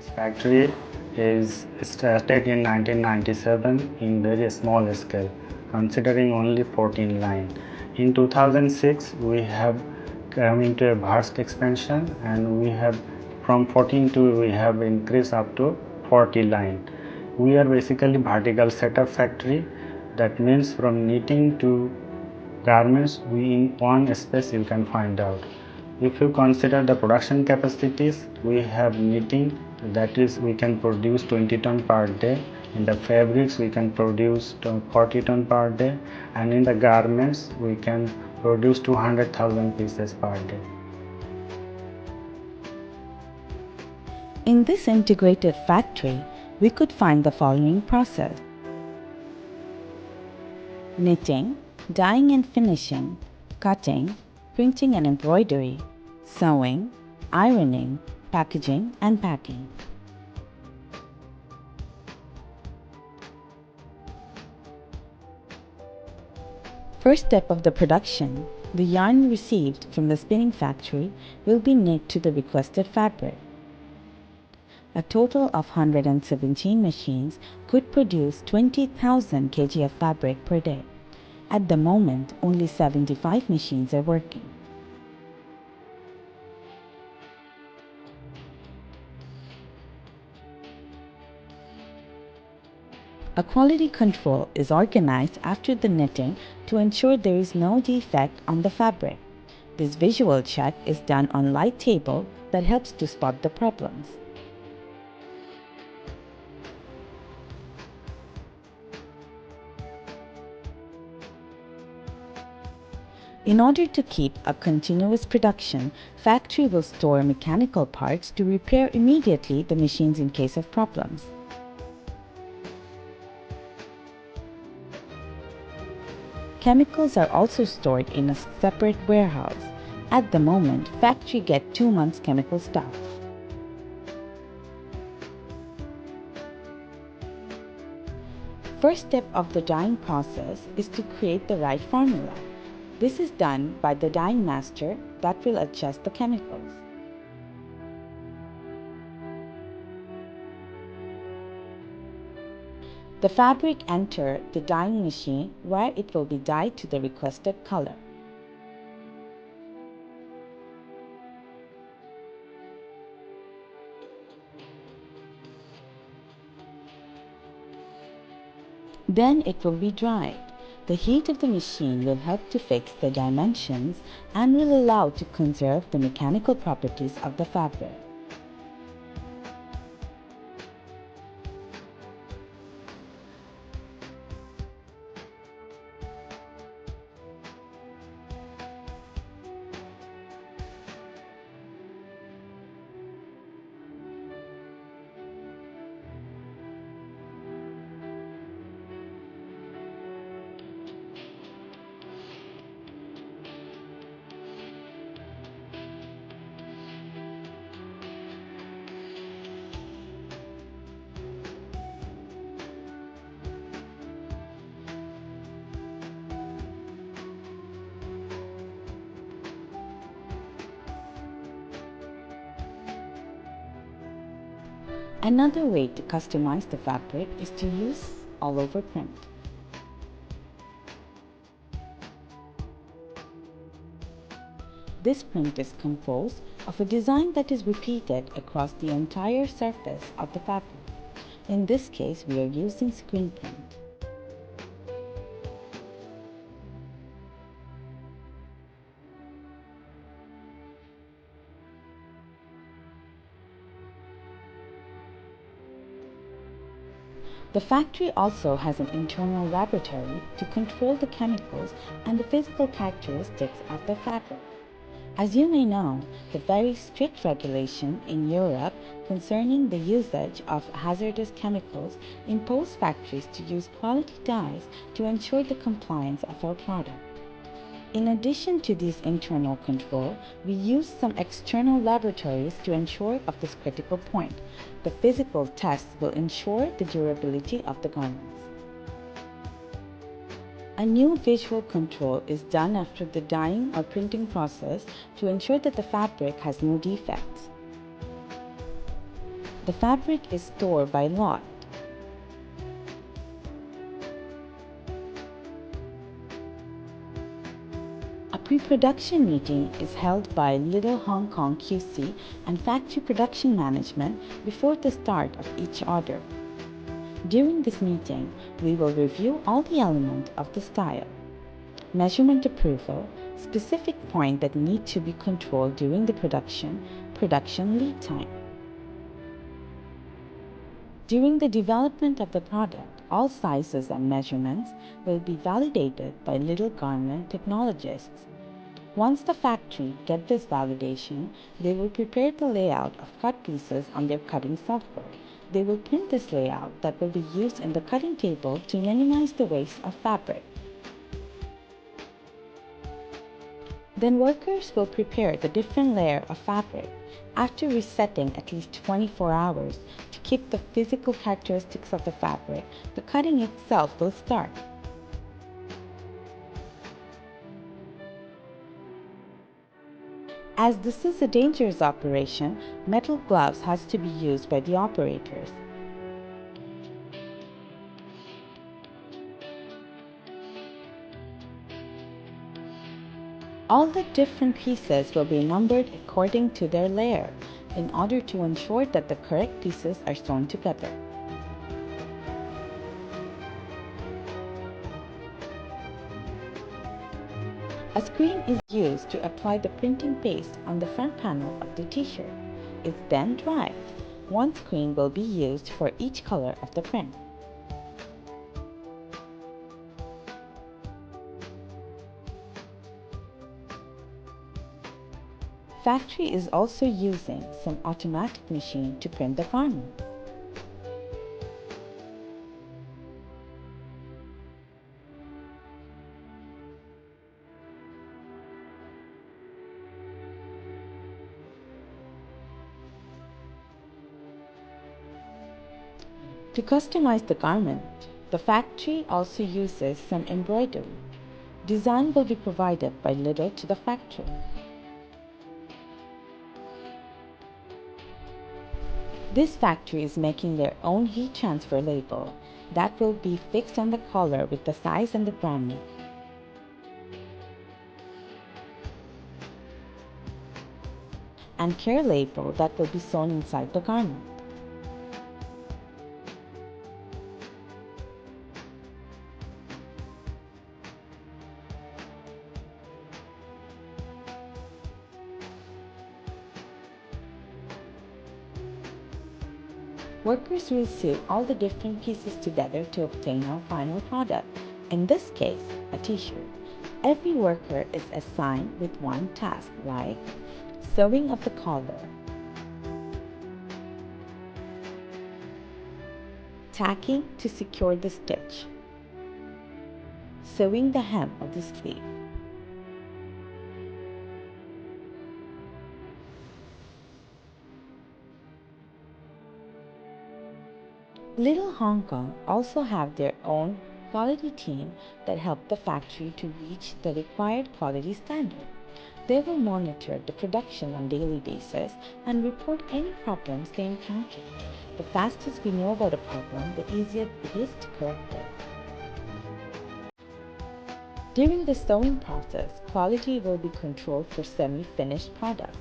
This factory is started in 1997 in very small scale, considering only 14 lines. In 2006, we have come into a vast expansion, and we have from 14 to we have increased up to 40 lines. We are basically vertical setup factory. That means from knitting to garments, we in one space you can find out. If you consider the production capacities, we have knitting, that is we can produce 20 ton per day. In the fabrics we can produce 40 ton per day, and in the garments we can produce 200,000 pieces per day. In this integrated factory, we could find the following process: knitting, dyeing and finishing, cutting, printing and embroidery, sewing, ironing, packaging and packing. First step of the production, the yarn received from the spinning factory will be knit to the requested fabric. A total of 117 machines could produce 20,000 kg of fabric per day. At the moment, only 75 machines are working. A quality control is organized after the knitting to ensure there is no defect on the fabric. This visual check is done on light table that helps to spot the problems. In order to keep a continuous production, factory will store mechanical parts to repair immediately the machines in case of problems. Chemicals are also stored in a separate warehouse. At the moment, factory get 2 months chemical stock. First step of the dyeing process is to create the right formula. This is done by the dyeing master that will adjust the chemicals. The fabric enters the dyeing machine where it will be dyed to the requested color. Then it will be dried. The heat of the machine will help to fix the dimensions and will allow to conserve the mechanical properties of the fabric. Another way to customize the fabric is to use all-over print. This print is composed of a design that is repeated across the entire surface of the fabric. In this case, we are using screen print. The factory also has an internal laboratory to control the chemicals and the physical characteristics of the fabric. As you may know, the very strict regulation in Europe concerning the usage of hazardous chemicals impose factories to use quality dyes to ensure the compliance of our product. In addition to these internal control, we use some external laboratories to ensure of this critical point. The physical tests will ensure the durability of the garments. A new visual control is done after the dyeing or printing process to ensure that the fabric has no defects. The fabric is stored by lot. A pre-production meeting is held by Little Hong Kong QC and factory production management before the start of each order. During this meeting, we will review all the elements of the style, measurement approval, specific points that need to be controlled during the production lead time. During the development of the product, all sizes and measurements will be validated by Little Garment technologists. Once the factory gets this validation, they will prepare the layout of cut pieces on their cutting software. They will print this layout that will be used in the cutting table to minimize the waste of fabric. Then workers will prepare the different layer of fabric after resetting at least 24 hours to keep the physical characteristics of the fabric. The cutting itself will start. As this is a dangerous operation, metal gloves has to be used by the operators. All the different pieces will be numbered according to their layer in order to ensure that the correct pieces are sewn together. A screen is used to apply the printing paste on the front panel of the t-shirt. It's then dried. One screen will be used for each color of the print. Factory is also using some automatic machine to print the garment. To customize the garment, the factory also uses some embroidery. Design will be provided by Little to the factory. This factory is making their own heat transfer label that will be fixed on the collar with the size and the brand name. And care label that will be sewn inside the garment. Workers will sew all the different pieces together to obtain our final product. In this case, a t-shirt. Every worker is assigned with one task, like sewing of the collar, tacking to secure the stitch, sewing the hem of the sleeve. Little Hong Kong also have their own quality team that help the factory to reach the required quality standard. They will monitor the production on a daily basis and report any problems they encounter. The faster we know about a problem, the easier it is to correct it. During the sewing process, quality will be controlled for semi-finished product.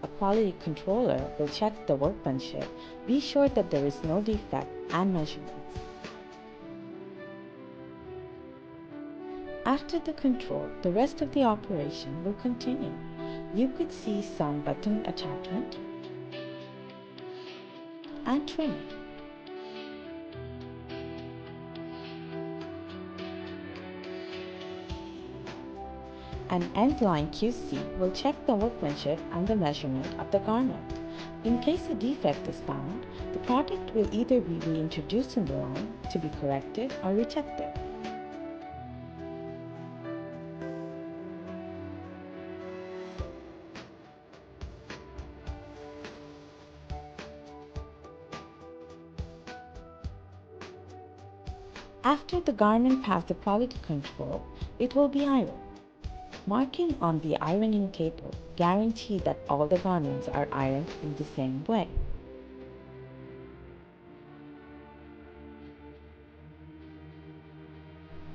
A quality controller will check the workmanship, be sure that there is no defect, and measurements. After the control, the rest of the operation will continue. You could see some button attachment and trimming. An end-line QC will check the workmanship and the measurement of the garment. In case a defect is found, the product will either be reintroduced in the line to be corrected or rejected. After the garment passes the quality control, it will be ironed. Marking on the ironing table guarantees that all the garments are ironed in the same way.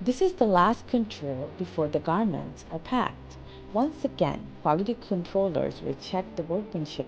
This is the last control before the garments are packed. Once again, quality controllers will check the workmanship